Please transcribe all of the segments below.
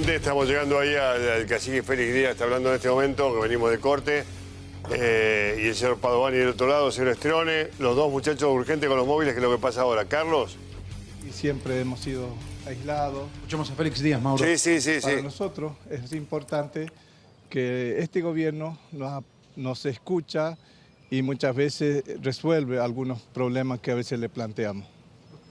gente, estamos llegando ahí al cacique Félix Díaz, está hablando en este momento, que venimos de corte. Y el señor Padovani del otro lado, el señor Estrone, los dos muchachos urgentes con los móviles, que es lo que pasa ahora. Carlos. Y siempre hemos sido aislados. Escuchamos a Félix Díaz, Mauro. Sí. Para nosotros es importante que este gobierno nos escucha y muchas veces resuelve algunos problemas que a veces le planteamos.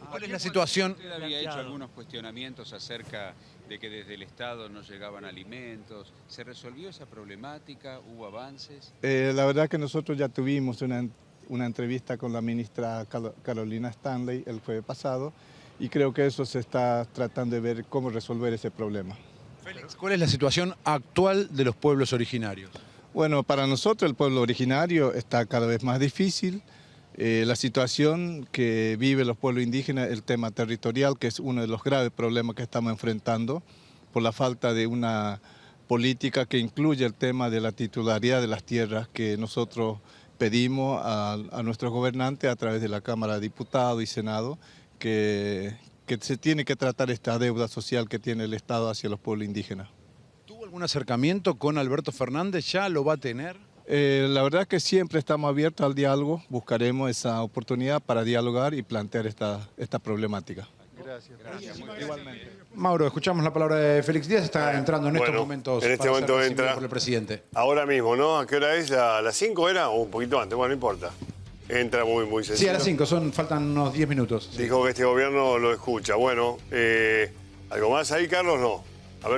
¿Cuál es la situación? Usted había hecho algunos cuestionamientos acerca de que desde el Estado no llegaban alimentos. ¿Se resolvió esa problemática? ¿Hubo avances? La verdad que nosotros ya tuvimos una entrevista con la ministra Carolina Stanley el jueves pasado y creo que eso se está tratando de ver cómo resolver ese problema. Félix, ¿cuál es la situación actual de los pueblos originarios? Bueno, para nosotros el pueblo originario está cada vez más difícil. La situación que viven los pueblos indígenas, el tema territorial, que es uno de los graves problemas que estamos enfrentando por la falta de una política que incluya el tema de la titularidad de las tierras que nosotros pedimos a nuestros gobernantes a través de la Cámara de Diputados y Senado, que se tiene que tratar esta deuda social que tiene el Estado hacia los pueblos indígenas. ¿Tuvo algún acercamiento con Alberto Fernández? ¿Ya lo va a tener? La verdad que siempre estamos abiertos al diálogo, buscaremos esa oportunidad para dialogar y plantear esta problemática. Gracias. Igualmente. Mauro, escuchamos la palabra de Félix Díaz, está entrando en estos momentos. En este para momento ser recibido entra por el presidente. Ahora mismo, ¿no? ¿A qué hora es? ¿A las 5 era? ¿O un poquito antes? Bueno, no importa. Entra muy sencillo. Sí, a las 5, faltan unos 10 minutos. Sí. Dijo que este gobierno lo escucha. Bueno, ¿algo más ahí, Carlos? No. A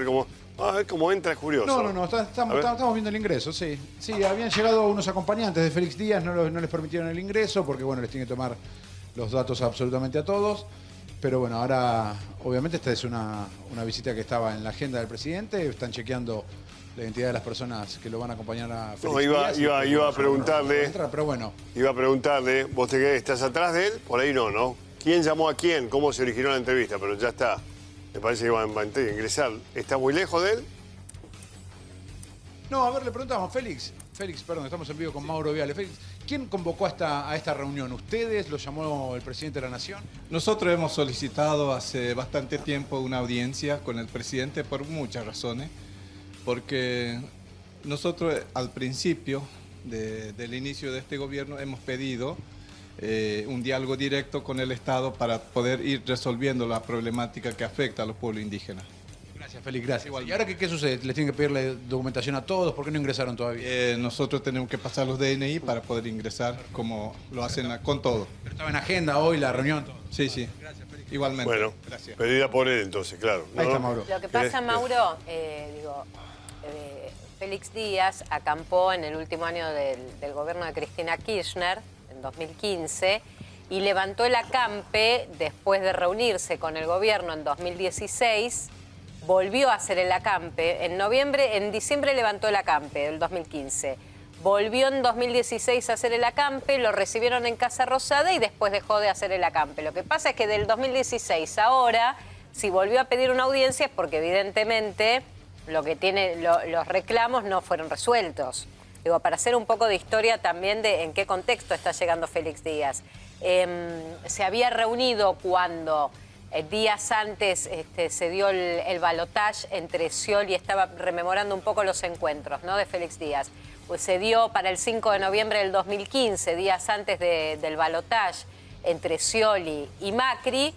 ver cómo entra, es curioso. No, estamos viendo el ingreso, sí. Sí, habían llegado unos acompañantes de Félix Díaz, no les permitieron el ingreso porque, bueno, les tiene que tomar los datos absolutamente a todos. Pero bueno, ahora, obviamente, esta es una visita que estaba en la agenda del presidente. Están chequeando la identidad de las personas que lo van a acompañar a Félix Díaz. Iba a preguntarle. Pero bueno. Iba a preguntarle, ¿vos estás atrás de él? Por ahí no. ¿Quién llamó a quién? ¿Cómo se originó la entrevista? Pero ya está. Me parece que va a ingresar. ¿Está muy lejos de él? No, a ver, le preguntamos, Félix, perdón, estamos en vivo con Mauro Viale. Félix, ¿quién convocó a esta reunión? ¿Ustedes? ¿Lo llamó el presidente de la Nación? Nosotros hemos solicitado hace bastante tiempo una audiencia con el presidente por muchas razones, porque nosotros al principio del inicio de este gobierno hemos pedido un diálogo directo con el Estado para poder ir resolviendo la problemática que afecta a los pueblos indígenas. Gracias, Félix, gracias. ¿Y ahora qué sucede? ¿Les tienen que pedirle documentación a todos? ¿Por qué no ingresaron todavía? Nosotros tenemos que pasar los DNI para poder ingresar, como lo hacen con todo. Pero estaba en agenda hoy la reunión. Sí. Gracias, Félix. Igualmente. Bueno, gracias. pedida por él entonces, claro. Ahí está, Mauro. Lo que pasa, Mauro, Félix Díaz acampó en el último año del gobierno de Cristina Kirchner, en 2015, y levantó el acampe después de reunirse con el gobierno en 2016. Volvió a hacer el acampe. En diciembre levantó el acampe del 2015. Volvió en 2016 a hacer el acampe, lo recibieron en Casa Rosada y después dejó de hacer el acampe. Lo que pasa es que del 2016 ahora, si volvió a pedir una audiencia es porque evidentemente los reclamos no fueron resueltos. Digo, para hacer un poco de historia también de en qué contexto está llegando Félix Díaz. Se había reunido cuando días antes se dio el balotaje entre Scioli, estaba rememorando un poco los encuentros, ¿no?, de Félix Díaz. Pues se dio para el 5 de noviembre del 2015, días antes del balotaje entre Scioli y Macri.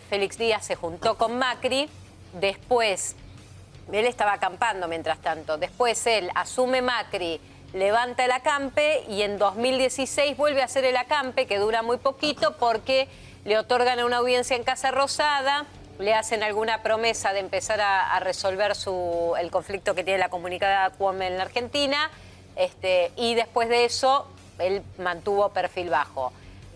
Félix Díaz se juntó con Macri, después él estaba acampando mientras tanto, después él asume Macri, levanta el acampe y en 2016 vuelve a hacer el acampe, que dura muy poquito porque le otorgan una audiencia en Casa Rosada, le hacen alguna promesa de empezar a resolver el conflicto que tiene la comunidad Cuom en la Argentina, y después de eso él mantuvo perfil bajo.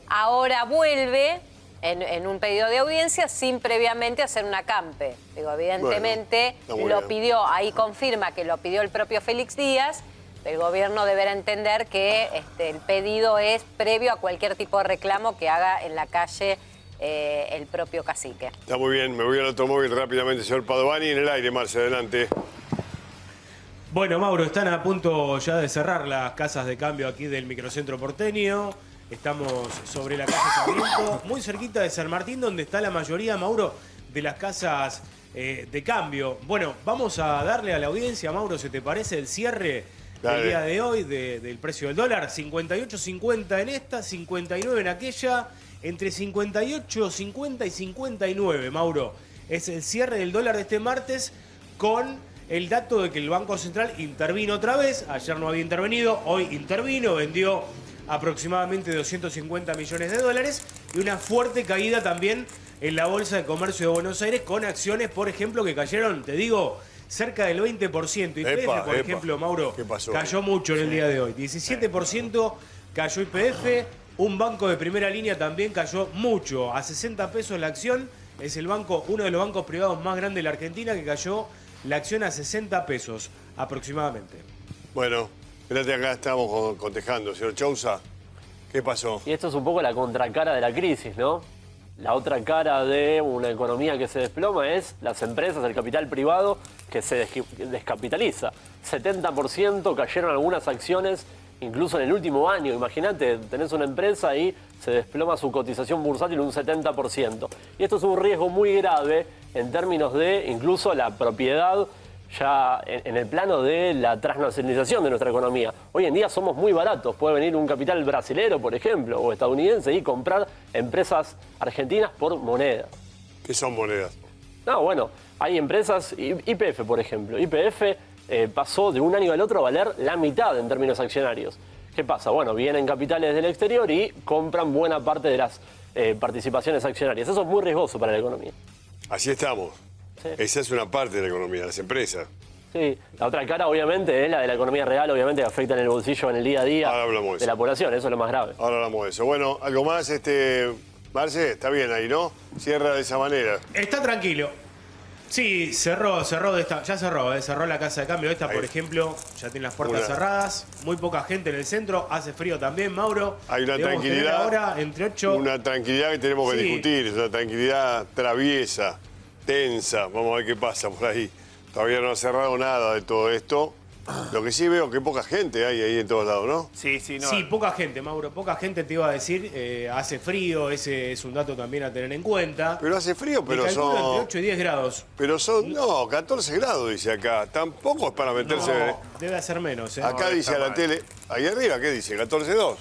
Ahora vuelve en un pedido de audiencia sin previamente hacer un acampe. Digo, evidentemente lo pidió, ahí confirma que lo pidió el propio Félix Díaz. El gobierno deberá entender que el pedido es previo a cualquier tipo de reclamo que haga en la calle el propio cacique. Está muy bien, me voy al automóvil rápidamente, señor Padovani, en el aire, Marce, adelante. Bueno, Mauro, están a punto ya de cerrar las casas de cambio aquí del microcentro porteño. Estamos sobre la calle Sarmiento, muy cerquita de San Martín, donde está la mayoría, Mauro, de las casas de cambio. Bueno, vamos a darle a la audiencia, Mauro, ¿se te parece el cierre del día de hoy del precio del dólar? 58.50 en esta, 59 en aquella, entre 58.50 y 59, Mauro. Es el cierre del dólar de este martes con el dato de que el Banco Central intervino otra vez. Ayer no había intervenido, hoy intervino, vendió aproximadamente 250 millones de dólares y una fuerte caída también en la Bolsa de Comercio de Buenos Aires con acciones, por ejemplo, que cayeron, te digo, cerca del 20%. YPF, por ejemplo, Mauro, cayó mucho en el día de hoy. 17% cayó YPF. Un banco de primera línea también cayó mucho. A 60 pesos la acción. Es el banco, uno de los bancos privados más grandes de la Argentina, que cayó la acción a 60 pesos aproximadamente. Bueno, espérate, acá estamos contejando. Señor Chousa, ¿qué pasó? Y esto es un poco la contracara de la crisis, ¿no? La otra cara de una economía que se desploma es las empresas, el capital privado que se descapitaliza. 70% cayeron algunas acciones, incluso en el último año. Imagínate, tenés una empresa y se desploma su cotización bursátil un 70%. Y esto es un riesgo muy grave en términos de incluso la propiedad ya en el plano de la transnacionalización de nuestra economía. Hoy en día somos muy baratos. Puede venir un capital brasilero, por ejemplo, o estadounidense y comprar empresas argentinas por monedas. ¿Qué son monedas? No, bueno, hay empresas, YPF, por ejemplo. YPF pasó de un año al otro a valer la mitad en términos accionarios. ¿Qué pasa? Bueno, vienen capitales del exterior y compran buena parte de las participaciones accionarias. Eso es muy riesgoso para la economía. Así estamos. Sí. Esa es una parte de la economía, las empresas. Sí, la otra cara obviamente es la de la economía real, obviamente que afecta en el bolsillo en el día a día de la población, eso es lo más grave. Ahora hablamos de eso. Bueno, algo más, Marce, está bien ahí, ¿no? Cierra de esa manera. Está tranquilo. Sí, cerró cerró la casa de cambio. Esta, por ejemplo, ya tiene las puertas cerradas, muy poca gente en el centro, hace frío también, Mauro. Hay una tranquilidad. Ahora, entre 8... Una tranquilidad que tenemos que discutir, es una tranquilidad traviesa, tensa. Vamos a ver qué pasa por ahí. Todavía no ha cerrado nada de todo esto. Lo que sí veo que poca gente hay ahí en todos lados, ¿no? Sí, poca gente, Mauro. Poca gente te iba a decir. Hace frío, ese es un dato también a tener en cuenta. Pero hace frío, pero son... entre 8 y 10 grados. Pero son, 14 grados, dice acá. Tampoco es para meterse... No, debe ser menos. Acá dice a la tele... Ahí arriba, ¿qué dice? 14,2.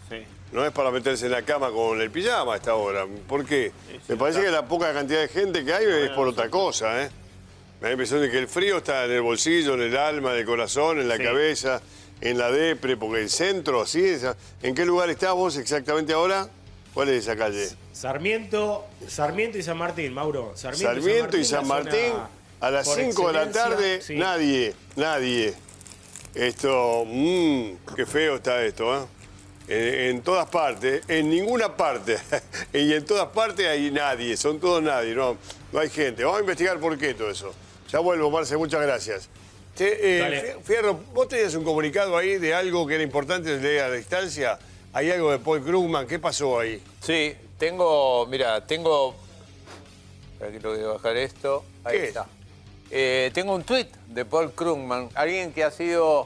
Sí. No es para meterse en la cama con el pijama a esta hora. ¿Por qué? Me parece que la poca cantidad de gente que hay es por otra cosa, ¿eh? Me da la impresión de que el frío está en el bolsillo, en el alma, en el corazón, en la cabeza, en la depre, porque el centro, así, ¿en qué lugar estás vos exactamente ahora? ¿Cuál es esa calle? Sarmiento y San Martín, Mauro. Sarmiento y San Martín, a las 5 de la tarde, nadie. Esto, qué feo está esto, ¿eh? En todas partes, en ninguna parte, y en todas partes hay nadie, son todos nadie, no hay gente. Vamos a investigar por qué todo eso. Ya vuelvo, Marce, muchas gracias. Fierro, vos tenías un comunicado ahí de algo que era importante leer a la distancia. ¿Hay algo de Paul Krugman? ¿Qué pasó ahí? Sí, tengo... Aquí lo voy a bajar esto. Ahí está. Tengo un tuit de Paul Krugman, alguien que ha sido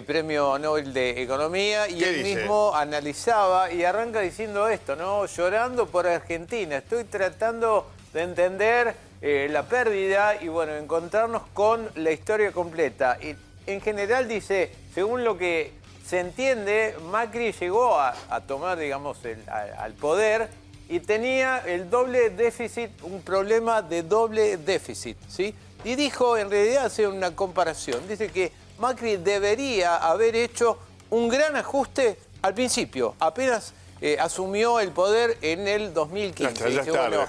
premio Nobel de Economía, y él mismo analizaba y arranca diciendo esto, ¿no? Llorando por Argentina, estoy tratando de entender la pérdida y, bueno, encontrarnos con la historia completa. Y en general dice, según lo que se entiende, Macri llegó a tomar, digamos, al poder y tenía el doble déficit, un problema de doble déficit, ¿sí? Y dijo, en realidad, hace una comparación. Dice que Macri debería haber hecho un gran ajuste al principio, apenas asumió el poder en el 2015. Ya está,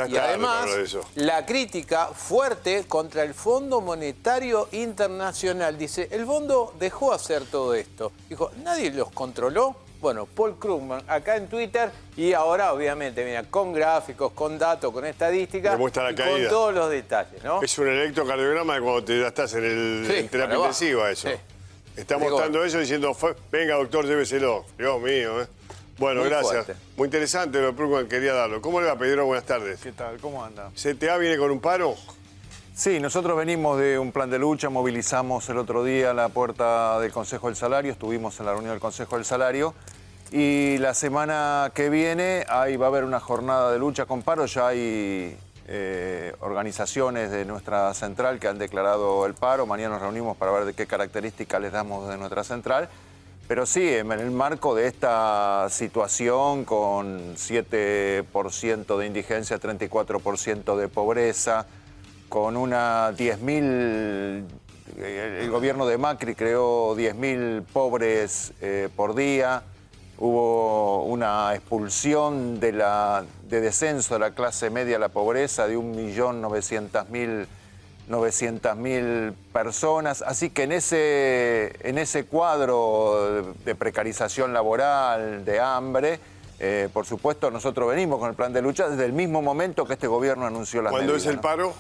y además, la crítica fuerte contra el Fondo Monetario Internacional. Dice, el fondo dejó hacer todo esto. Dijo, nadie los controló. Bueno, Paul Krugman, acá en Twitter, y ahora, obviamente, mira, con gráficos, con datos, con estadísticas, y con todos los detalles, ¿no? Es un electrocardiograma de cuando ya estás en terapia intensiva, eso. Sí. Está mostrando eso diciendo, venga, doctor, lléveselo. Dios mío, ¿eh? Bueno, gracias. Fuerte. Muy interesante lo que Krugman quería darlo. ¿Cómo le va, Pedro? Buenas tardes. ¿Qué tal? ¿Cómo anda? ¿CTA viene con un paro? Sí, nosotros venimos de un plan de lucha, movilizamos el otro día la puerta del Consejo del Salario, estuvimos en la reunión del Consejo del Salario Y la semana que viene ahí va a haber una jornada de lucha con paro. Ya hay organizaciones de nuestra central que han declarado el paro. Mañana nos reunimos para ver de qué características les damos de nuestra central. Pero sí, en el marco de esta situación con 7% de indigencia, 34% de pobreza, con una 10.000, el gobierno de Macri creó 10.000 pobres por día, hubo una expulsión de descenso de la clase media a la pobreza de 1.900.000 personas, así que en ese cuadro de precarización laboral, de hambre, por supuesto nosotros venimos con el plan de lucha desde el mismo momento que este gobierno anunció las medidas. ¿Cuándo es el paro?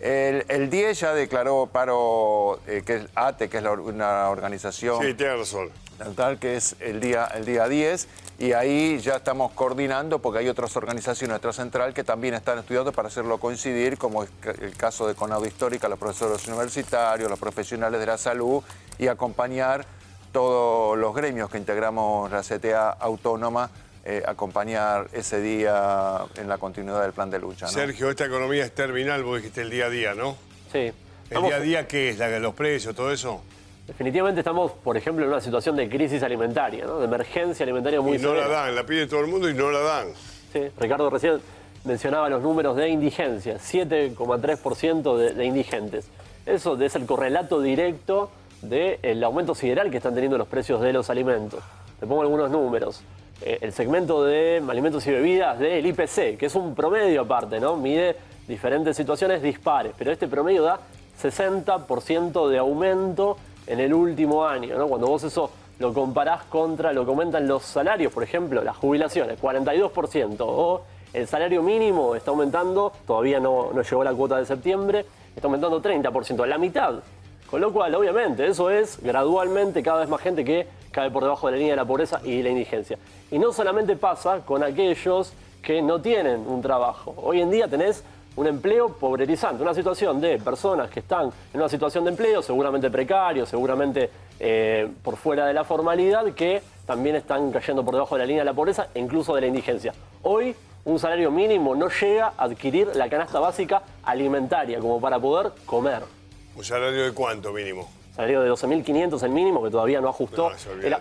El 10 ya declaró paro, que es ATE, que es una organización... Sí, tiene razón. Tal que es el día 10, y ahí ya estamos coordinando porque hay otras organizaciones de nuestra central que también están estudiando para hacerlo coincidir, como es el caso de Conaudo Histórica, los profesores universitarios, los profesionales de la salud, y acompañar todos los gremios que integramos la CTA autónoma, acompañar ese día en la continuidad del plan de lucha, ¿no? Sergio, esta economía es terminal, vos dijiste el día a día, ¿no? Sí. ¿El día a día qué es? ¿Los precios, todo eso? Definitivamente estamos, por ejemplo, en una situación de crisis alimentaria, ¿no? De emergencia alimentaria muy severa. Y no severa. la dan, la pide todo el mundo y no la dan. Sí, Ricardo recién mencionaba los números de indigencia, 7,3% de indigentes. Eso es el correlato directo del aumento sideral que están teniendo los precios de los alimentos. Te pongo algunos números. El segmento de alimentos y bebidas del IPC, que es un promedio aparte, ¿no? Mide diferentes situaciones dispares, pero este promedio da 60% de aumento en el último año, ¿no? Cuando vos eso lo comparás contra lo que aumentan los salarios, por ejemplo, las jubilaciones, 42%, o el salario mínimo está aumentando, todavía no llegó la cuota de septiembre, está aumentando 30%, la mitad. Con lo cual, obviamente, eso es gradualmente cada vez más gente que cae por debajo de la línea de la pobreza y la indigencia. Y no solamente pasa con aquellos que no tienen un trabajo. Hoy en día tenés un empleo pobrerizante, una situación de personas que están en una situación de empleo, seguramente precario, seguramente por fuera de la formalidad, que también están cayendo por debajo de la línea de la pobreza e incluso de la indigencia. Hoy, un salario mínimo no llega a adquirir la canasta básica alimentaria como para poder comer. ¿Un salario de cuánto mínimo? Salario de 12.500 el mínimo, que todavía no ajustó.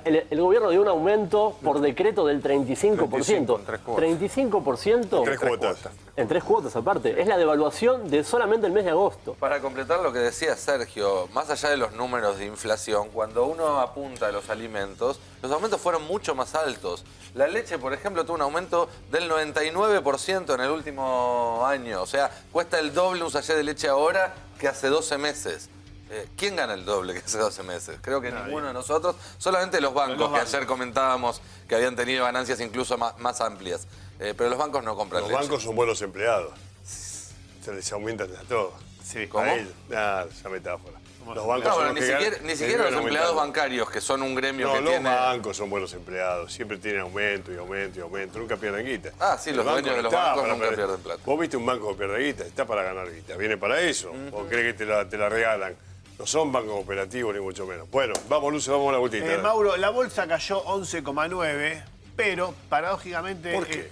El gobierno dio un aumento por decreto del 35%. 35%. En tres cuotas. En 3 cuotas aparte. Es la devaluación de solamente el mes de agosto. Para completar lo que decía Sergio, más allá de los números de inflación, cuando uno apunta a los alimentos, los aumentos fueron mucho más altos. La leche, por ejemplo, tuvo un aumento del 99% en el último año. O sea, cuesta el doble un sachet de leche ahora que hace 12 meses. ¿Quién gana el doble que hace 12 meses? Creo que ninguno de nosotros, solamente los bancos, que ayer comentábamos que habían tenido ganancias incluso más amplias. Pero los bancos no compran leche. Los bancos son buenos empleados. Se les aumentan a todos. Sí. ¿Cómo? Nada, esa metáfora. Los bancos no, son pero ni siquiera los empleados bancarios, que son un gremio que tiene... los bancos son buenos empleados. Siempre tienen aumento y aumento y aumento. Nunca pierden guita. Ah, sí, los dueños de los bancos nunca pierden plata. Vos viste un banco que pierde guita, está para ganar guita. Viene para eso. ¿O crees que te la regalan? No son bancos operativos ni mucho menos. Bueno, vamos, Luce, vamos a la vueltita. Mauro, la bolsa cayó 11,9, pero paradójicamente ¿Por qué?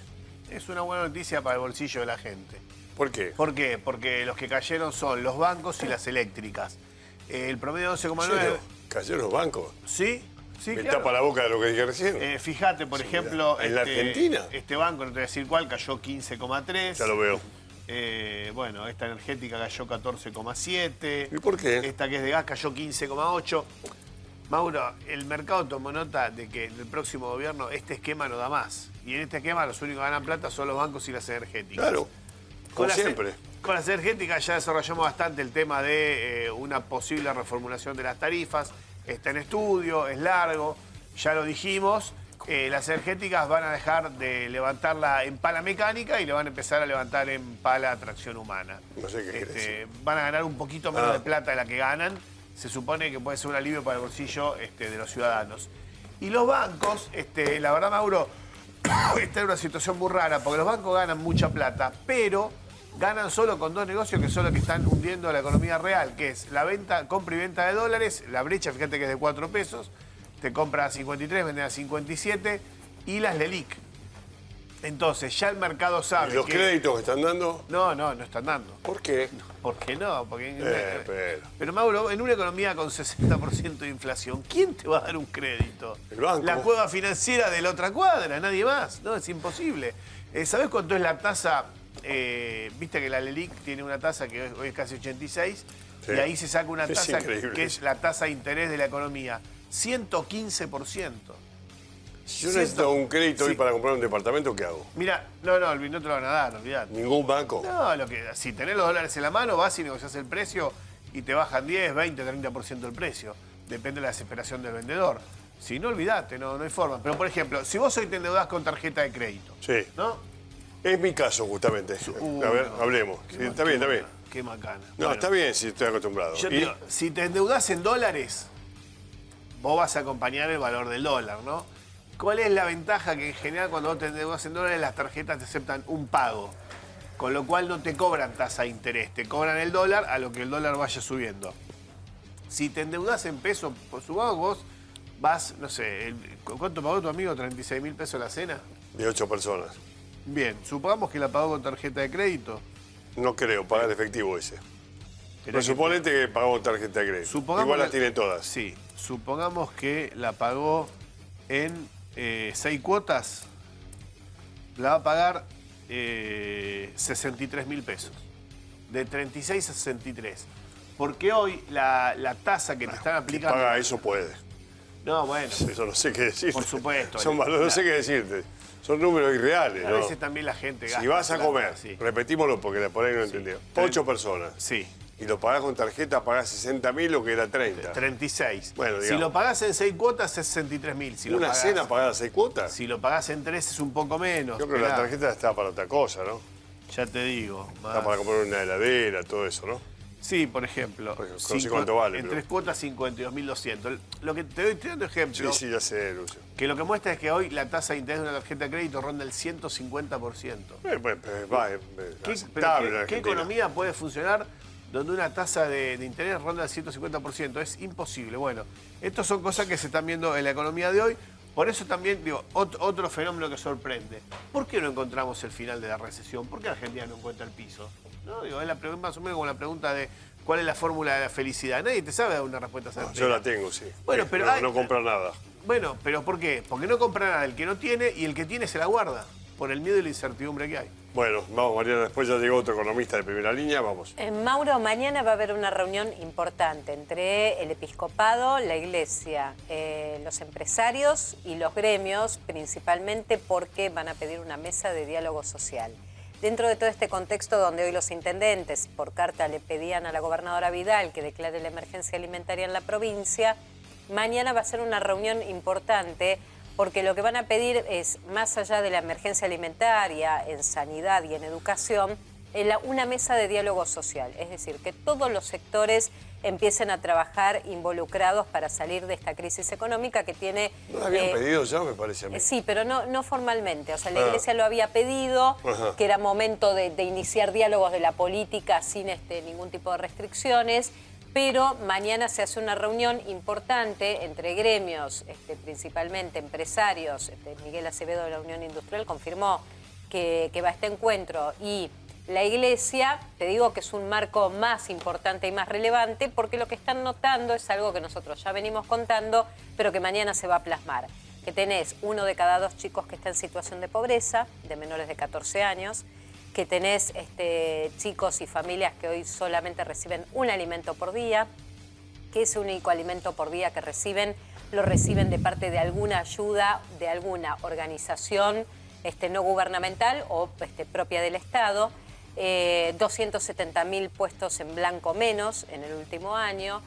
Es una buena noticia para el bolsillo de la gente. ¿Por qué? ¿Por qué? Porque los que cayeron son los bancos y las eléctricas. El promedio de 11,9... ¿Cayeron los bancos? Sí, sí, Me claro. tapa la boca de lo que dije recién. Fíjate, por ejemplo... ¿En la Argentina? Este banco, no te voy a decir cuál, cayó 15,3. Ya lo veo. Bueno, esta energética cayó 14,7. ¿Y por qué? Esta que es de gas cayó 15,8. Mauro, el mercado tomó nota de que en el próximo gobierno este esquema no da más. Y en este esquema los únicos que ganan plata son los bancos y las energéticas. Claro, como siempre. Con las energéticas ya desarrollamos bastante el tema de una posible reformulación de las tarifas. Está en estudio, es largo, ya lo dijimos. Las energéticas van a dejar de levantarla en pala mecánica y le van a empezar a levantar en pala a tracción humana. No sé qué quiere Van a ganar un poquito menos de plata de la que ganan. Se supone que puede ser un alivio para el bolsillo de los ciudadanos. Y los bancos, la verdad, Mauro, está en una situación muy rara, porque los bancos ganan mucha plata, pero ganan solo con dos negocios que son los que están hundiendo la economía real, que es la compra y venta de dólares, la brecha, fíjate que es de 4 pesos, te compran a 53, venden a 57, y las LELIQ. Entonces, ya el mercado sabe ¿Y los créditos que están dando? No están dando. ¿Por qué? ¿Por qué no? Porque pero... Pero Mauro, en una economía con 60% de inflación, ¿quién te va a dar un crédito? El banco. La cueva financiera de la otra cuadra, nadie más. No, es imposible. ¿Sabés cuánto es la tasa? Viste que la LELIQ tiene una tasa que hoy es casi 86, sí. Y ahí se saca una tasa increíble. que es la tasa de interés de la economía. 115%. Si yo necesito un crédito hoy para comprar un departamento, ¿qué hago? Mira, no te lo van a dar, olvidate. ¿Ningún banco? No, si tenés los dólares en la mano, vas y negociás el precio y te bajan 10, 20, 30% el precio. Depende de la desesperación del vendedor. Si no, olvidate, no hay forma. Pero, por ejemplo, si vos hoy te endeudás con tarjeta de crédito, sí. ¿no? Es mi caso, justamente. A ver, hablemos. Sí, está bien. Qué macana. No, Bueno, está bien si estoy acostumbrado. Yo te digo, si te endeudás en dólares, vos vas a acompañar el valor del dólar, ¿no? ¿Cuál es la ventaja? Que en general cuando vos te endeudas en dólares, las tarjetas te aceptan un pago. Con lo cual no te cobran tasa de interés, te cobran el dólar a lo que el dólar vaya subiendo. Si te endeudás en pesos, por supongamos vos vas, no sé, ¿cuánto pagó tu amigo? ¿36.000 pesos la cena? De 8 personas. Bien, supongamos que la pagó con tarjeta de crédito. No creo, pagar efectivo ese. Pero suponete que pagó con tarjeta de crédito. Igual las tiene todas. Sí, supongamos que la pagó en 6 cuotas, la va a pagar 63.000 pesos. De 36 a 63. Porque hoy la tasa que te están aplicando... Paga eso puede. No, bueno. Eso no sé qué decirte. Por supuesto. Son valores, no sé qué decirte. Son números irreales, A ¿no? veces también la gente gasta. Si vas a plata, comer, sí. repetímoslo porque por ahí no entendió. 8 personas. Sí. Y lo pagás con tarjeta, pagás 60.000, lo que era 30. 36. Bueno, digamos. Si lo pagás en 6 cuotas es 63.000. Si ¿Una cena pagada 6 cuotas? Si lo pagás en 3 es un poco menos. Yo creo que la tarjeta está para otra cosa, ¿no? Ya te digo. Está para comprar una heladera, todo eso, ¿no? Sí, por ejemplo. No sé cuánto vale. En pero... 3 cuotas, 52.200. Lo que te estoy dando ejemplo. Sí, ya sé, Lucio. Que lo que muestra es que hoy la tasa de interés de una tarjeta de crédito ronda el 150%. ¿Qué economía puede funcionar donde una tasa de interés ronda el 150%? Es imposible. Bueno, estas son cosas que se están viendo en la economía de hoy. Por eso también, digo, otro fenómeno que sorprende. ¿Por qué no encontramos el final de la recesión? ¿Por qué Argentina no encuentra el piso? ¿No? Digo, es más o menos como la pregunta de cuál es la fórmula de la felicidad. Nadie te sabe dar una respuesta certera. Yo la tengo, sí. Bueno, pero no compra nada. Bueno, pero ¿por qué? Porque no compra nada el que no tiene y el que tiene se la guarda. Por el miedo y la incertidumbre que hay. Bueno, vamos, Mariana, después ya llegó otro economista de primera línea, vamos. Mauro, mañana va a haber una reunión importante entre el episcopado, la iglesia, los empresarios y los gremios, principalmente porque van a pedir una mesa de diálogo social. Dentro de todo este contexto donde hoy los intendentes por carta le pedían a la gobernadora Vidal que declare la emergencia alimentaria en la provincia, mañana va a ser una reunión importante porque lo que van a pedir es, más allá de la emergencia alimentaria, en sanidad y en educación, una mesa de diálogo social. Es decir, que todos los sectores empiecen a trabajar involucrados para salir de esta crisis económica que tiene... ¿No lo habían pedido ya, me parece a mí? Sí, pero no formalmente. O sea, la Iglesia lo había pedido, que era momento de iniciar diálogos de la política sin ningún tipo de restricciones. Pero mañana se hace una reunión importante entre gremios, principalmente empresarios. Miguel Acevedo de la Unión Industrial confirmó que va a este encuentro. Y la Iglesia, te digo que es un marco más importante y más relevante porque lo que están notando es algo que nosotros ya venimos contando, pero que mañana se va a plasmar. Que tenés 1 de cada 2 chicos que está en situación de pobreza, de menores de 14 años, que tenés chicos y familias que hoy solamente reciben un alimento por día, que ese único alimento por día que reciben, lo reciben de parte de alguna ayuda, de alguna organización no gubernamental o propia del Estado, 270.000 puestos en blanco menos en el último año,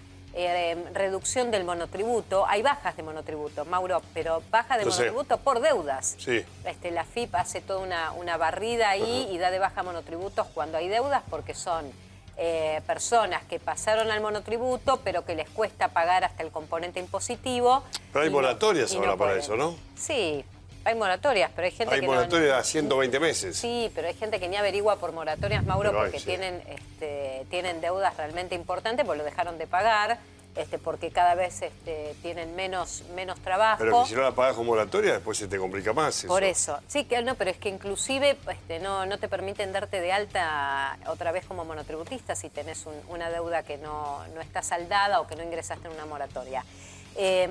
reducción del monotributo. Hay bajas de monotributo, Mauro, pero baja de monotributo por deudas. Sí. La FIP hace toda una barrida ahí y da de baja monotributos cuando hay deudas porque son personas que pasaron al monotributo pero que les cuesta pagar hasta el componente impositivo. Pero hay moratorias ahora para eso, ¿no? Sí, hay moratorias, pero hay gente que no... Hay moratorias a 120 meses. Sí, pero hay gente que ni averigua por moratorias, Mauro, porque tienen deudas realmente importantes, porque lo dejaron de pagar. porque cada vez tienen menos trabajo. Pero que si no la pagas con moratoria, después se te complica más eso. Por eso. Sí, no, pero es que inclusive no te permiten darte de alta otra vez como monotributista si tenés una deuda que no está saldada o que no ingresaste en una moratoria.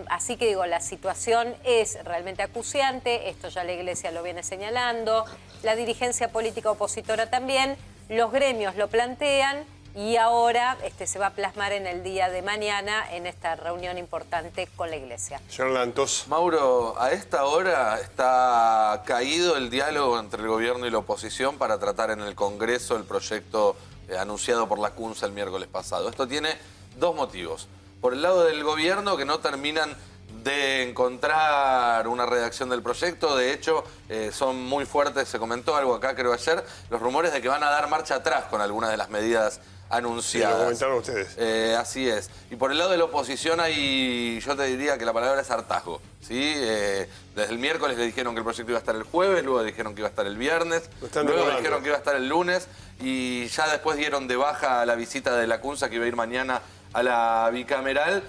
Así que digo, la situación es realmente acuciante, esto ya la Iglesia lo viene señalando, la dirigencia política opositora también, los gremios lo plantean y ahora se va a plasmar en el día de mañana en esta reunión importante con la Iglesia. Señor Lantos. Mauro, a esta hora está caído el diálogo entre el gobierno y la oposición para tratar en el Congreso el proyecto anunciado por la CUNSA el miércoles pasado. Esto tiene dos motivos. Por el lado del gobierno, que no terminan de encontrar una redacción del proyecto. De hecho, son muy fuertes, se comentó algo acá creo ayer, los rumores de que van a dar marcha atrás con algunas de las medidas anunciadas. Sí, lo comentaron ustedes. Así es. Y por el lado de la oposición yo te diría que la palabra es hartazgo, ¿sí? Desde el miércoles le dijeron que el proyecto iba a estar el jueves, luego dijeron que iba a estar el viernes, luego dijeron que iba a estar el lunes y ya después dieron de baja a la visita de la CUNSA que iba a ir mañana a la bicameral.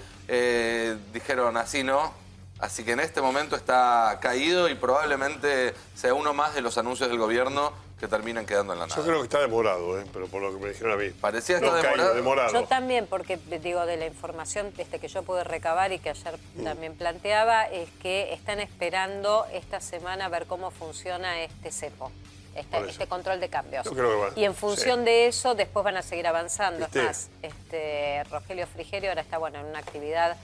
Dijeron así no, así que en este momento está caído y probablemente sea uno más de los anuncios del gobierno que terminan quedando en la nada. Yo creo que está demorado, pero por lo que me dijeron a mí. Parecía estar demorado. Yo también, porque digo, de la información que yo pude recabar y que ayer también planteaba, es que están esperando esta semana a ver cómo funciona este cepo. Este control de cambios. Y en función de eso, después van a seguir avanzando. Es más, Rogelio Frigerio ahora está en una actividad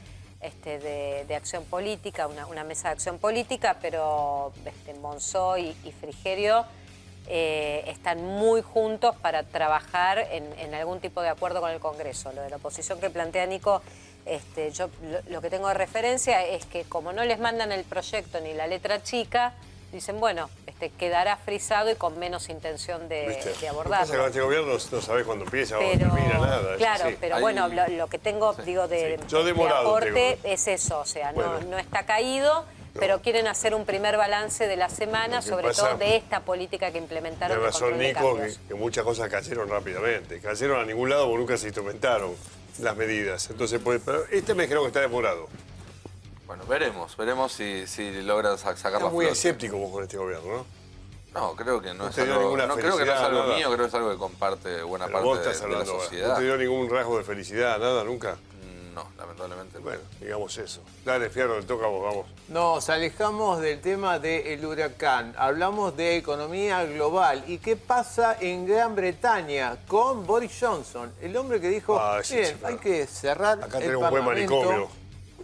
de acción política, una mesa de acción política, pero Monzó y Frigerio están muy juntos para trabajar en algún tipo de acuerdo con el Congreso. Lo de la oposición que plantea Nico, yo lo que tengo de referencia es que como no les mandan el proyecto ni la letra chica, dicen, bueno, quedará frisado y con menos intención de abordarlo. Con este gobierno no sabés cuándo empieza o termina nada. Claro, pero bueno, lo que tengo, de aporte es eso, o sea, no está caído, pero quieren hacer un primer balance de la semana, sobre todo de esta política que implementaron. Tiene razón Nico, que muchas cosas cayeron rápidamente. Cayeron a ningún lado porque nunca se instrumentaron las medidas. Entonces, pero me dijeron que está demorado. Bueno, veremos si logran sacar la Estás muy escéptico vos con este gobierno, ¿no? No, creo que no es algo, creo que no es algo mío, creo que es algo que comparte buena parte de la sociedad. ¿No te dio ningún rasgo de felicidad, nada, nunca? No, lamentablemente no. Bueno, digamos eso. Dale, Fierro, le toca a vos, vamos. Nos alejamos del tema del huracán. Hablamos de economía global. ¿Y qué pasa en Gran Bretaña con Boris Johnson? El hombre que dijo, miren, hay que cerrar acá el tenemos un buen manicomio.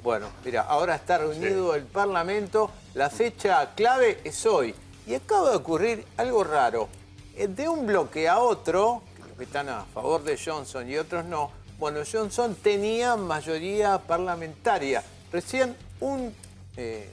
Bueno, mira, ahora está reunido el Parlamento. La fecha clave es hoy. Y acaba de ocurrir algo raro. De un bloque a otro, los que están a favor de Johnson y otros no, bueno, Johnson tenía mayoría parlamentaria. Recién un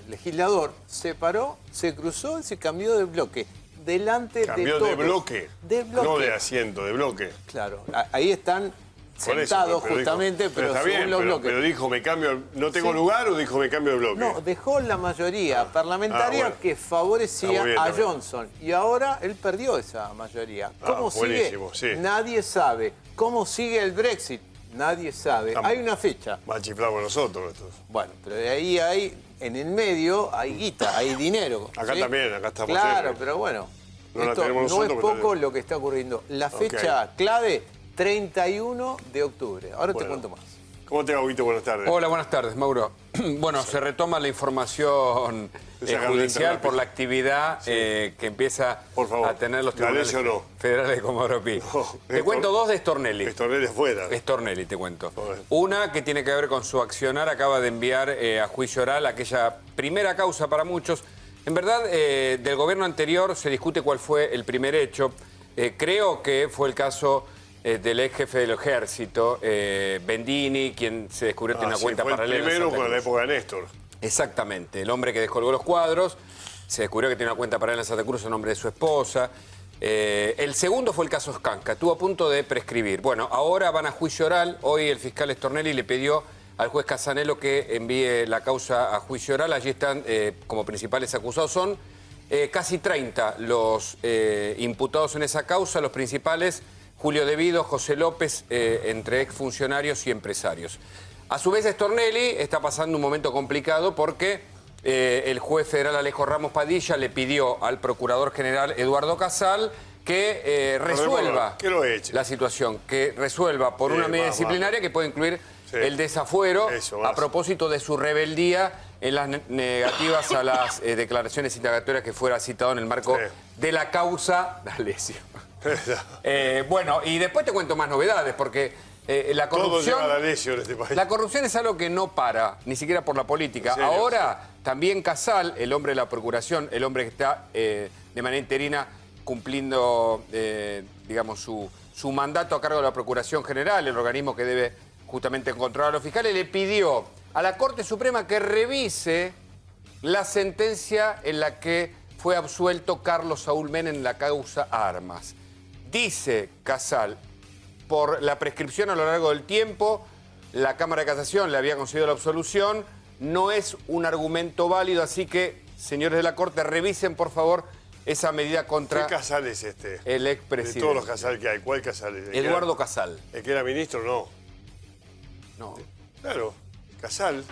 legislador se paró, se cruzó y se cambió de bloque. Delante de todos. ¿Cambió de bloque? De bloque. No de asiento, de bloque. Claro, ahí están sentados justamente, pero está según bien, los bloques. Pero dijo, me cambio, ¿no tengo lugar o dijo, me cambio de bloque? No, dejó la mayoría parlamentaria que favorecía a Johnson. Y ahora él perdió esa mayoría. ¿Cómo sigue? Sí. Nadie sabe. ¿Cómo sigue el Brexit? Nadie sabe. Hay una fecha. Va a chiflar con nosotros estos. Bueno, pero de ahí en el medio hay guita, hay dinero. Acá también, acá estamos. Claro, pero bueno, esto no es poco lo que está ocurriendo. La fecha clave, 31 de octubre. Ahora te cuento más. ¿Cómo te va, Huguito? Buenas tardes. Hola, buenas tardes, Mauro. Bueno, se retoma la información judicial por la actividad que empieza a tener los tribunales federales de Comodoro Pi. Te cuento dos de Stornelli. Stornelli afuera. Stornelli, te cuento. Una que tiene que ver con su accionar, acaba de enviar a juicio oral aquella primera causa para muchos. En verdad, del gobierno anterior se discute cuál fue el primer hecho. Creo que fue el caso del ex jefe del ejército, Bendini, quien se descubrió que tenía una cuenta paralela. El primero con la época de Néstor. Exactamente, el hombre que descolgó los cuadros, se descubrió que tenía una cuenta paralela en Santa Cruz a nombre de su esposa. El segundo fue el caso Scanca, estuvo a punto de prescribir. Bueno, ahora van a juicio oral, hoy el fiscal Stornelli le pidió al juez Casanello que envíe la causa a juicio oral. Allí están como principales acusados, son casi 30 los imputados en esa causa, los principales: Julio Devido, José López, entre exfuncionarios y empresarios. A su vez, Stornelli está pasando un momento complicado porque el juez federal Alejo Ramos Padilla le pidió al procurador general Eduardo Casal que resuelva la situación, que resuelva por una medida disciplinaria que puede incluir el desafuero a propósito de su rebeldía en las negativas a las declaraciones indagatorias que fuera citado en el marco de la causa D'Alessio. Bueno, y después te cuento más novedades, porque la corrupción... Todo D'Alessio en este país. La corrupción es algo que no para, ni siquiera por la política. Ahora, también Casal, el hombre de la procuración, el hombre que está de manera interina cumpliendo, digamos, su mandato a cargo de la Procuración General, el organismo que debe justamente controlar a los fiscales, le pidió a la Corte Suprema que revise la sentencia en la que fue absuelto Carlos Saúl Menem en la causa Armas. Dice Casal, por la prescripción a lo largo del tiempo, la Cámara de Casación le había concedido la absolución, no es un argumento válido, así que, señores de la Corte, revisen, por favor, esa medida contra... ¿Qué Casal es este? El expresidente. De todos los Casal que hay, ¿cuál Casal es? Eduardo Casal. ¿El que era ministro? No. No. Claro, Casal.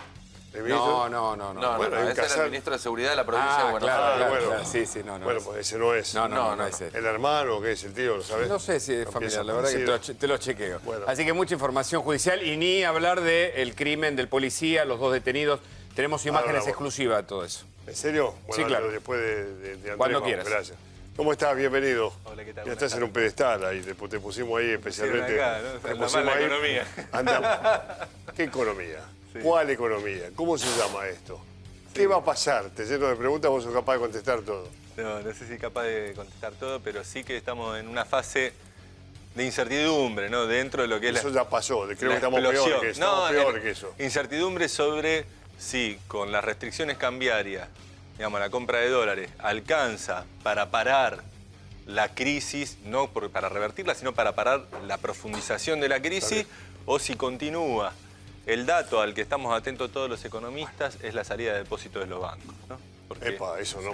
No. Bueno, ese era el ministro de Seguridad de la provincia de Buenos Aires. Bueno, sí, no. Bueno, pues ese no es. No es ese. ¿El hermano qué es el tío? ¿Lo sabes? No sé si es familiar, la verdad que te lo chequeo. Bueno. Así que mucha información judicial y ni hablar del crimen del policía, los 2 detenidos. Tenemos imágenes exclusivas de todo eso. ¿En serio? Bueno, sí, claro. Después de Andrés, cuando quieras. Gracias. ¿Cómo estás? Bienvenido. Hola, ¿qué tal? Ya estás en un pedestal ahí, te pusimos ahí especialmente. Acá, ¿no? Te La mala ahí. economía. Anda. ¿Qué economía? Sí. ¿Cuál economía? ¿Cómo se llama esto? ¿Qué va a pasar? Te lleno de preguntas, vos sos capaz de contestar todo. No sé si capaz de contestar todo, pero sí que estamos en una fase de incertidumbre, ¿no? Dentro de lo que es eso ya pasó, creo que estamos explosión. peor que eso. Estamos peor que eso. Incertidumbre sobre si con las restricciones cambiarias, digamos, la compra de dólares, alcanza para parar la crisis, no para revertirla, sino para parar la profundización de la crisis, o si continúa. El dato al que estamos atentos todos los economistas es la salida de depósitos de los bancos, ¿no? Porque eso no.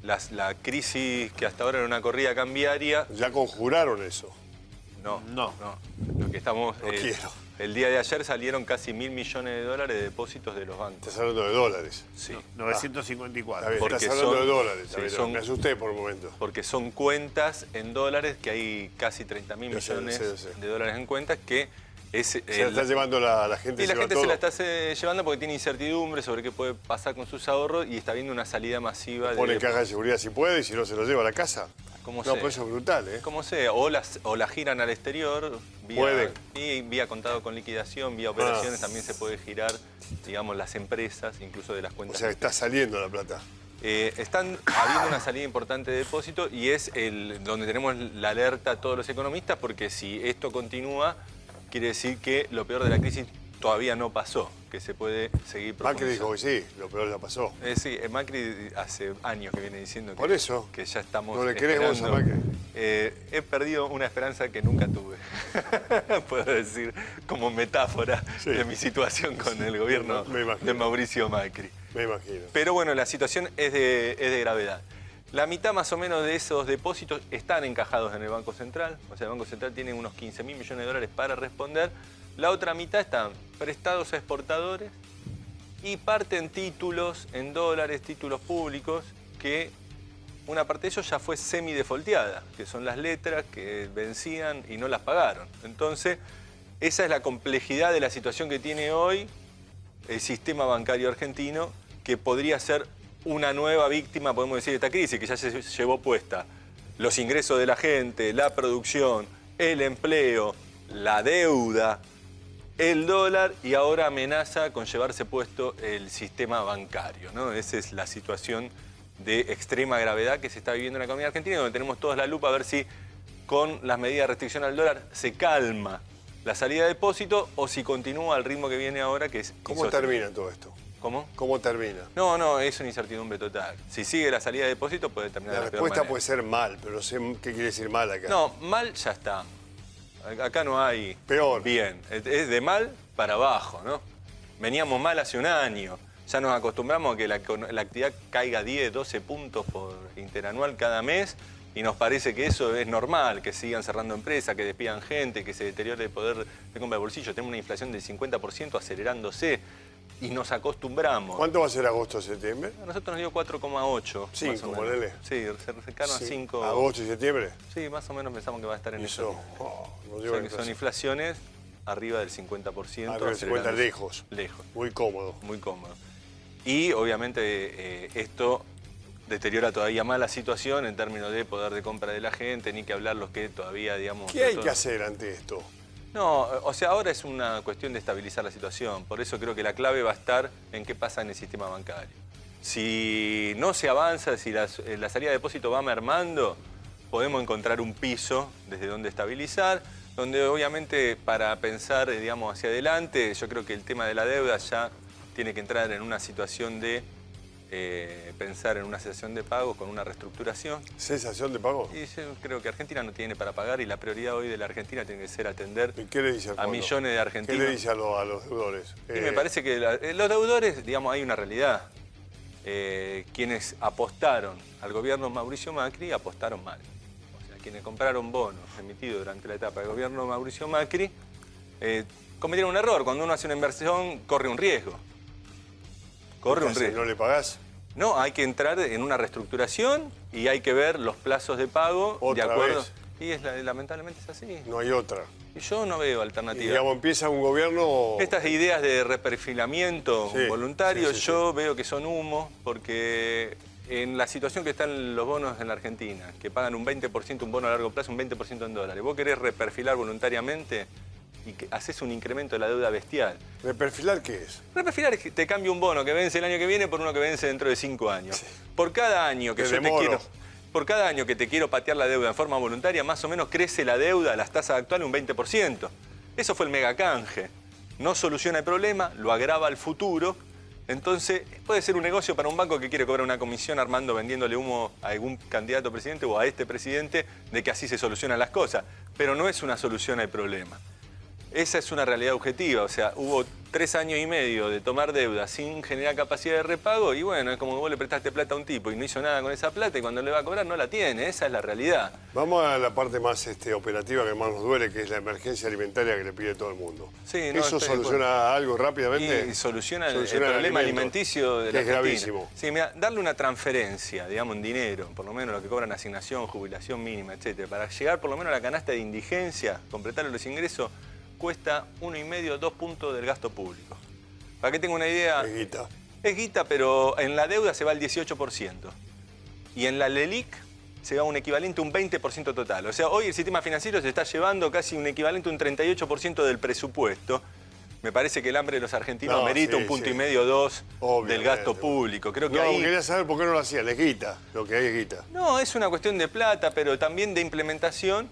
La crisis que hasta ahora era una corrida cambiaria... ¿Ya conjuraron eso? No. Lo que estamos... El día de ayer salieron casi 1.000 millones de dólares de depósitos de los bancos. ¿Estás hablando de dólares? Sí. 954. Estás hablando de dólares. Me asusté por un momento. Porque son cuentas en dólares, que hay casi 30.000 millones de dólares en cuentas, que... se la está llevando la gente. Y la gente se la está llevando porque tiene incertidumbre sobre qué puede pasar con sus ahorros y está viendo una salida masiva. Pone caja de seguridad si puede y si no se lo lleva a la casa. Como sea. Pues eso es brutal, ¿eh? Como sea, o la giran al exterior, vía contado con liquidación, vía operaciones también se puede girar, digamos, las empresas, incluso de las cuentas. O sea, está saliendo la plata. Están habiendo una salida importante de depósito y es donde tenemos la alerta a todos los economistas, porque si esto continúa, quiere decir que lo peor de la crisis todavía no pasó, que se puede seguir profundizando. Macri dijo que sí, lo peor ya pasó. Sí, Macri hace años que viene diciendo Por eso, que ya estamos ¿no le crees vos a Macri? He perdido una esperanza que nunca tuve, puedo decir, como metáfora de mi situación con el gobierno de Mauricio Macri. Me imagino. Pero bueno, la situación es de gravedad. La mitad más o menos de esos depósitos están encajados en el Banco Central. O sea, el Banco Central tiene unos 15.000 millones de dólares para responder. La otra mitad están prestados a exportadores y parte en títulos, en dólares, títulos públicos, que una parte de ellos ya fue semi-defolteada, que son las letras que vencían y no las pagaron. Entonces, esa es la complejidad de la situación que tiene hoy el sistema bancario argentino, que podría ser una nueva víctima, podemos decir, de esta crisis, que ya se llevó puesta los ingresos de la gente, la producción, el empleo, la deuda, el dólar, y ahora amenaza con llevarse puesto el sistema bancario, ¿no? Esa es la situación de extrema gravedad que se está viviendo en la economía argentina, donde tenemos toda la lupa a ver si con las medidas de restricción al dólar se calma la salida de depósito o si continúa al ritmo que viene ahora, que es... ¿Cómo termina todo esto? ¿Cómo? ¿Cómo termina? No, es una incertidumbre total. Si sigue la salida de depósito puede terminar de la peor respuesta manera. Puede ser mal, pero no sé qué quiere decir mal acá. No, mal ya está. Acá no hay... Peor. Bien, es de mal para abajo, ¿no? Veníamos mal hace un año. Ya nos acostumbramos a que la actividad caiga 10, 12 puntos por interanual cada mes y nos parece que eso es normal, que sigan cerrando empresas, que despidan gente, que se deteriore el poder de compra de bolsillo. Tenemos una inflación del 50% acelerándose y nos acostumbramos. ¿Cuánto va a ser agosto, septiembre? A nosotros nos dio 4,8. 5, ponele. Sí, se acercaron a 5. ¿Agosto y septiembre? Sí, más o menos pensamos que va a estar en eso. No o sea, que son inflaciones arriba del 50%. Arriba del 50%, lejos. Lejos. Muy cómodo. Muy cómodo. Y obviamente esto deteriora todavía más la situación en términos de poder de compra de la gente, ni que hablar los que todavía, digamos... ¿Qué hay que hacer ante esto? No, o sea, ahora es una cuestión de estabilizar la situación. Por eso creo que la clave va a estar en qué pasa en el sistema bancario. Si no se avanza, si la salida de depósito va mermando, podemos encontrar un piso desde donde estabilizar, donde obviamente para pensar, digamos, hacia adelante, yo creo que el tema de la deuda ya tiene que entrar en una situación de pensar en una cesación de pagos con una reestructuración. ¿Cesación de pagos? Y yo creo que Argentina no tiene para pagar y la prioridad hoy de la Argentina tiene que ser atender ¿Qué le dice a millones de argentinos. ¿Qué le dice a los deudores? Y me parece que los deudores, digamos, hay una realidad. Quienes apostaron al gobierno Mauricio Macri apostaron mal. O sea, quienes compraron bonos emitidos durante la etapa del gobierno Mauricio Macri cometieron un error. Cuando uno hace una inversión, corre un riesgo. Corre un riesgo. ¿No le pagás? No, hay que entrar en una reestructuración y hay que ver los plazos de pago de acuerdo. Y lamentablemente es así. No hay otra. Y yo no veo alternativa. Y digamos, empieza un gobierno... Estas ideas de reperfilamiento voluntario yo veo que son humo, porque en la situación que están los bonos en la Argentina, que pagan un 20%, un bono a largo plazo, un 20% en dólares, vos querés reperfilar voluntariamente y que haces un incremento de la deuda bestial. ¿Reperfilar qué es? Reperfilar es que te cambio un bono que vence el año que viene por uno que vence dentro de 5 años. Sí. Por cada año que Por cada año que te quiero patear la deuda en forma voluntaria, más o menos crece la deuda, las tasas actuales, un 20%. Eso fue el megacanje. No soluciona el problema, lo agrava al futuro. Entonces, puede ser un negocio para un banco que quiere cobrar una comisión vendiéndole humo a algún candidato a presidente o a este presidente de que así se solucionan las cosas. Pero no es una solución al problema. Esa es una realidad objetiva, o sea, hubo 3 años y medio de tomar deuda sin generar capacidad de repago y bueno, es como que vos le prestaste plata a un tipo y no hizo nada con esa plata y cuando le va a cobrar no la tiene, esa es la realidad. Vamos a la parte más operativa que más nos duele, que es la emergencia alimentaria que le pide todo el mundo. Sí, ¿Eso soluciona algo rápidamente? Y soluciona el problema alimenticio de la Argentina. Es gravísimo. Sí, mira, darle una transferencia, digamos, en dinero, por lo menos lo que cobran asignación, jubilación mínima, etcétera, para llegar por lo menos a la canasta de indigencia, completar los ingresos, cuesta 1,5, 2 puntos del gasto público. Para que tenga una idea... Es guita. Es guita, pero en la deuda se va el 18%. Y en la LELIC se va un equivalente a un 20% total. O sea, hoy el sistema financiero se está llevando casi un equivalente a un 38% del presupuesto. Me parece que el hambre de los argentinos merita un punto y medio, 2 del gasto público. Creo que ahí... quería saber por qué no lo hacían. Es guita, lo que hay es guita. No, es una cuestión de plata, pero también de implementación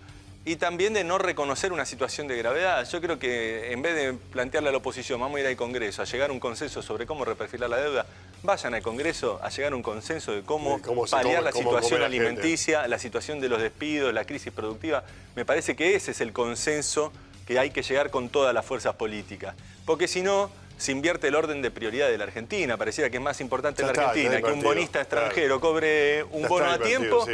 y también de no reconocer una situación de gravedad. Yo creo que en vez de plantearle a la oposición, vamos a ir al Congreso a llegar a un consenso sobre cómo reperfilar la deuda, vayan al Congreso a llegar a un consenso de cómo paliar la situación alimenticia, la situación de los despidos, la crisis productiva. Me parece que ese es el consenso que hay que llegar con todas las fuerzas políticas. Porque si no, se invierte el orden de prioridad de la Argentina. Pareciera que es más importante en la Argentina que un bonista extranjero cobre un bono a tiempo,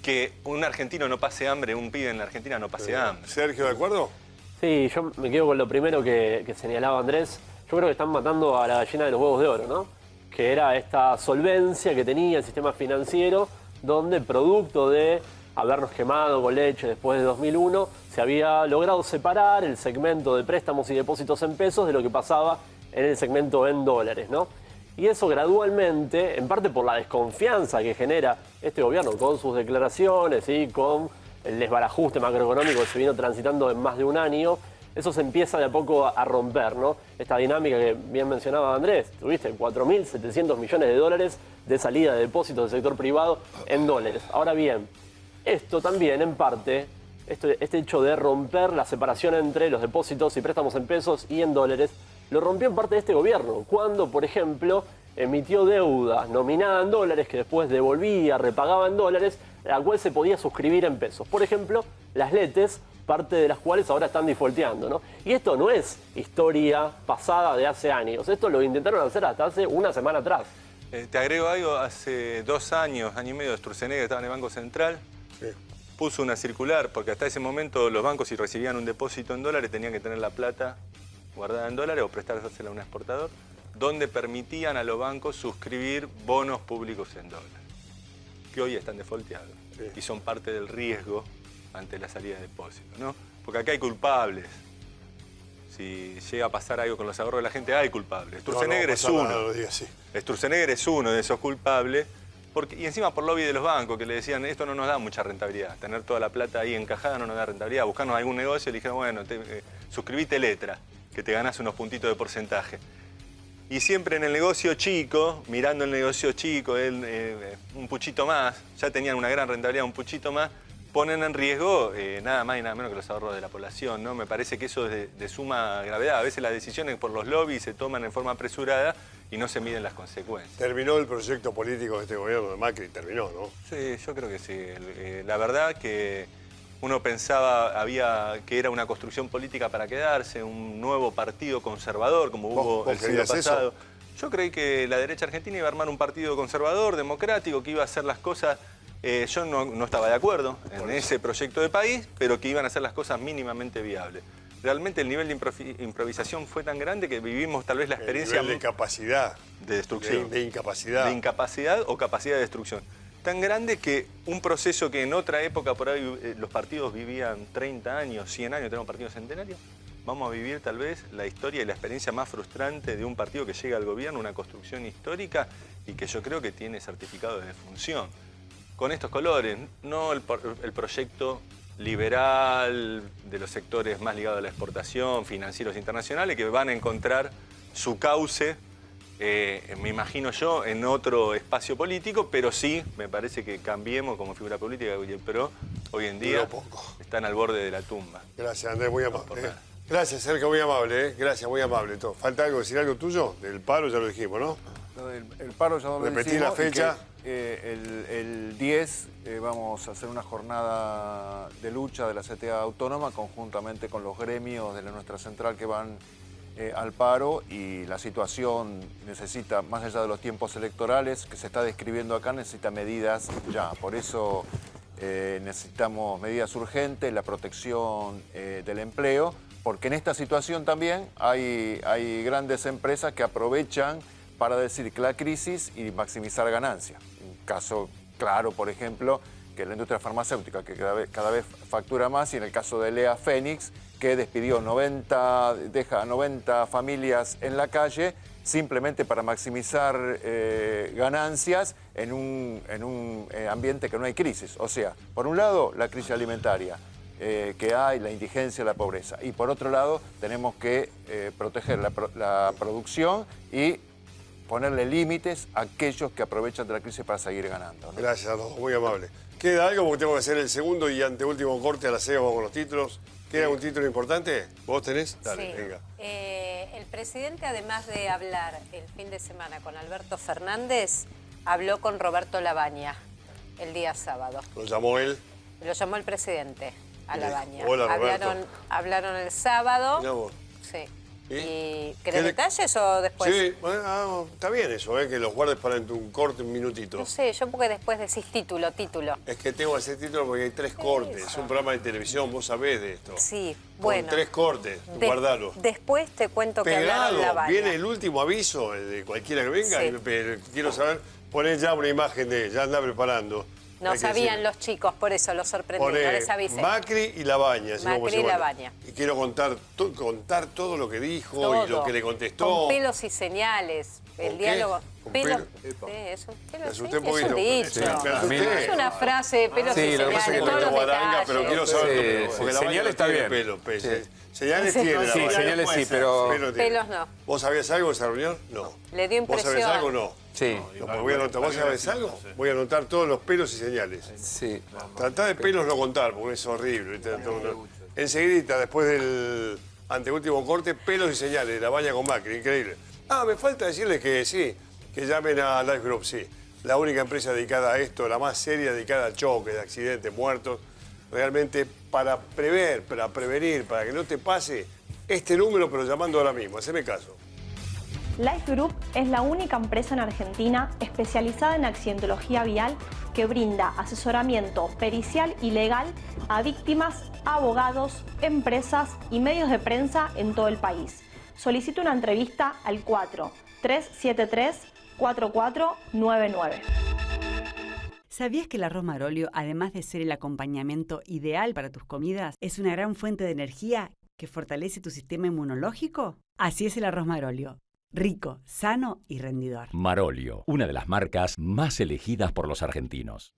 que un argentino no pase hambre, un pibe en la Argentina no pase hambre. ¿Sergio, de acuerdo? Sí, yo me quedo con lo primero que señalaba Andrés. Yo creo que están matando a la gallina de los huevos de oro, ¿no? Que era esta solvencia que tenía el sistema financiero, donde producto de habernos quemado con leche después de 2001, se había logrado separar el segmento de préstamos y depósitos en pesos de lo que pasaba en el segmento en dólares, ¿no? Y eso gradualmente, en parte por la desconfianza que genera este gobierno con sus declaraciones y con el desbarajuste macroeconómico que se vino transitando en más de un año, eso se empieza de a poco a romper, ¿no? Esta dinámica que bien mencionaba Andrés, tuviste 4.700 millones de dólares de salida de depósitos del sector privado en dólares. Ahora bien, esto también en parte, este hecho de romper la separación entre los depósitos y préstamos en pesos y en dólares, lo rompió en parte de este gobierno, cuando, por ejemplo, emitió deuda nominada en dólares que después devolvía, repagaba en dólares, la cual se podía suscribir en pesos. Por ejemplo, las LETES, parte de las cuales ahora están defaulteando, ¿no? Y esto no es historia pasada de hace años, esto lo intentaron hacer hasta hace una semana atrás. Te agrego algo, hace 2 años, año y medio, Sturzenegger estaba en el Banco Central, puso una circular, porque hasta ese momento los bancos, si recibían un depósito en dólares, tenían que tener la plata guardada en dólares o prestársela a un exportador, donde permitían a los bancos suscribir bonos públicos en dólares, que hoy están defaulteados y son parte del riesgo ante la salida de depósitos, ¿no? Porque acá hay culpables. Si llega a pasar algo con los ahorros de la gente, hay culpables. Sturzenegger es uno. Sturzenegger es uno de esos culpables. Y encima por lobby de los bancos, que le decían, esto no nos da mucha rentabilidad. Tener toda la plata ahí encajada no nos da rentabilidad. Buscarnos algún negocio y le dijeron, bueno, suscribite Letra, que te ganás unos puntitos de porcentaje. Y siempre en el negocio chico, mirando el negocio chico, un puchito más, ya tenían una gran rentabilidad, un puchito más, ponen en riesgo nada más y nada menos que los ahorros de la población, ¿no? Me parece que eso es de suma gravedad. A veces las decisiones por los lobbies se toman en forma apresurada y no se miden las consecuencias. Terminó el proyecto político de este gobierno de Macri, terminó, ¿no? Sí, yo creo que sí. La verdad que uno pensaba que era una construcción política para quedarse, un nuevo partido conservador, como hubo el siglo pasado. Eso? Yo creí que la derecha argentina iba a armar un partido conservador, democrático, que iba a hacer las cosas... yo no estaba de acuerdo en ese proyecto de país, pero que iban a hacer las cosas mínimamente viables. Realmente el nivel de improvisación fue tan grande que vivimos tal vez la experiencia... El nivel de capacidad. De destrucción. De incapacidad. De incapacidad o capacidad de destrucción. Tan grande que un proceso que en otra época por ahí los partidos vivían 30 años, 100 años, tenemos partidos centenarios, vamos a vivir tal vez la historia y la experiencia más frustrante de un partido que llega al gobierno, una construcción histórica y que yo creo que tiene certificado de defunción. Con estos colores, no el proyecto liberal de los sectores más ligados a la exportación, financieros internacionales, que van a encontrar su cauce, me imagino yo, en otro espacio político, pero sí, me parece que Cambiemos como figura política y el PRO hoy en día están al borde de la tumba. Gracias, Andrés, muy amable. Gracias, Sergio, muy amable. Gracias, muy amable. ¿Falta algo, decir algo tuyo? Del paro ya lo dijimos, ¿no? El paro ya lo dijimos. Repetí la fecha. El 10 vamos a hacer una jornada de lucha de la CTA Autónoma conjuntamente con los gremios de nuestra central que van al paro, y la situación necesita, más allá de los tiempos electorales que se está describiendo acá, necesita medidas ya. Por eso necesitamos medidas urgentes, la protección del empleo, porque en esta situación también hay grandes empresas que aprovechan para decir que la crisis y maximizar ganancias. Un caso claro, por ejemplo, que la industria farmacéutica, que cada vez factura más, y en el caso de Lea Fénix, que despidió 90 familias en la calle simplemente para maximizar ganancias en un ambiente que no hay crisis. O sea, por un lado, la crisis alimentaria que hay, la indigencia, la pobreza, y por otro lado, tenemos que proteger la producción y ponerle límites a aquellos que aprovechan de la crisis para seguir ganando, ¿no? Gracias, muy amable. ¿Queda algo? Porque tengo que hacer el segundo y anteúltimo corte a las 6, vamos con los títulos. ¿Queda un título importante? ¿Vos tenés? Dale, sí. Venga. El presidente, además de hablar el fin de semana con Alberto Fernández, habló con Roberto Labaña el día sábado. ¿Lo llamó él? Lo llamó el presidente a Labaña. Hola, Roberto. Hablaron el sábado. Mirá vos. Sí. ¿Y? ¿Querés detalles o después? Sí, bueno, está bien eso, que los guardes para un corte, un minutito. No sé, yo porque después decís título. Es que tengo ese título porque hay 3 cortes. Es un programa de televisión, vos sabés de esto. Sí, bueno. Con 3 cortes, guardalo. Después te cuento que hablaron Labaña. Viene el último aviso de cualquiera que venga. Sí. Y quiero saber, poné ya una imagen de él, ya anda preparando. No sabían los chicos, por eso los sorprendí, no les avisé. Macri y Labaña. Macri y Labaña. Y quiero contar todo lo que dijo todo. Y lo que le contestó. Con pelos y señales. El diálogo. Pelos. Es un dicho. Es una frase de pelos y señales. Todos los detalles. Pero quiero saber. Porque señales está bien. Señales tiene. Sí, señales sí, pero... Pelos no. ¿Vos sabías algo de esa reunión? No. Le dio impresión. ¿Vos sabés algo? No. Sí. Voy a anotar. ¿Vos sabés algo? Voy a anotar todos los pelos y señales. Sí. Tratá de pelos no contar, porque es horrible. Enseguida, después del anteúltimo corte, pelos y señales, Labaña con Macri, increíble. Me falta decirles que sí, que llamen a Life Group, sí. La única empresa dedicada a esto, la más seria, dedicada a choques, accidentes, muertos. Realmente para prever, para prevenir, para que no te pase este número, pero llamando ahora mismo. Haceme caso. Life Group es la única empresa en Argentina especializada en accidentología vial que brinda asesoramiento pericial y legal a víctimas, abogados, empresas y medios de prensa en todo el país. Solicita una entrevista al 4-373-4499. ¿Sabías que el arroz Marolio, además de ser el acompañamiento ideal para tus comidas, es una gran fuente de energía que fortalece tu sistema inmunológico? Así es el arroz Marolio. Rico, sano y rendidor. Marolio, una de las marcas más elegidas por los argentinos.